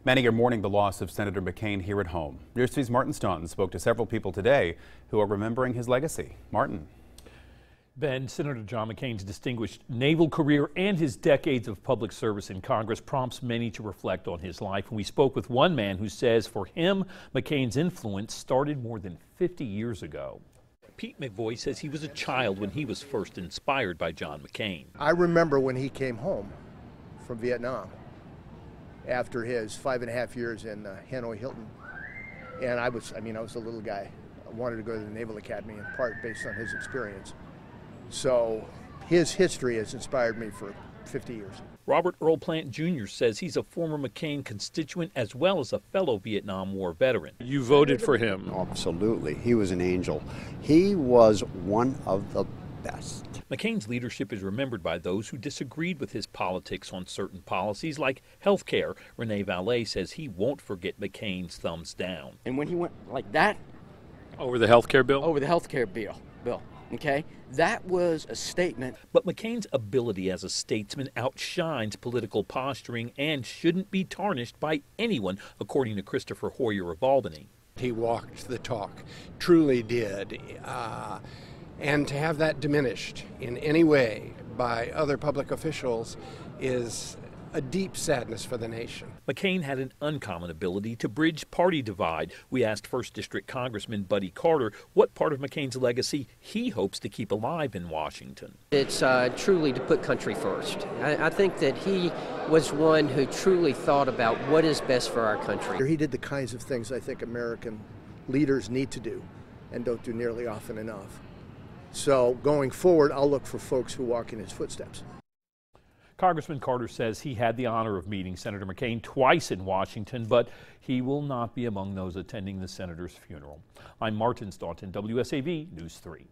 Many are mourning the loss of Senator McCain here at home. News 2's Martin Staunton spoke to several people today who are remembering his legacy. Martin. Ben, Senator John McCain's distinguished naval career and his decades of public service in Congress prompts many to reflect on his life. And we spoke with one man who says for him, McCain's influence started more than 50 years ago. Pete McVoy says he was a child when he was first inspired by John McCain. I remember when he came home from Vietnam after his 5.5 years in Hanoi Hilton. And I was a little guy. I wanted to go to the Naval Academy in part based on his experience. So his history has inspired me for 50 years. Robert Earl Plant Jr. says he's a former McCain constituent as well as a fellow Vietnam War veteran. You voted for him. Absolutely. He was an angel. He was one of the best. McCain's leadership is remembered by those who disagreed with his politics on certain policies like health care. Rene Vallee says he won't forget McCain's thumbs down. And when he went like that over the health care bill? Over the health care bill. Okay? That was a statement. But McCain's ability as a statesman outshines political posturing and shouldn't be tarnished by anyone, according to Christopher Hoyer of Albany. He walked the talk, truly did. And to have that diminished in any way by other public officials is a deep sadness for the nation. McCain had an uncommon ability to bridge party divide. We asked 1st District Congressman Buddy Carter what part of McCain's legacy he hopes to keep alive in Washington. It's truly to put country first. I think that he was one who truly thought about what is best for our country. He did the kinds of things I think American leaders need to do and don't do nearly often enough. So going forward, I'll look for folks who walk in his footsteps. Congressman Carter says he had the honor of meeting Senator McCain twice in Washington, but he will not be among those attending the senator's funeral. I'm Martin Staunton, WSAV News 3.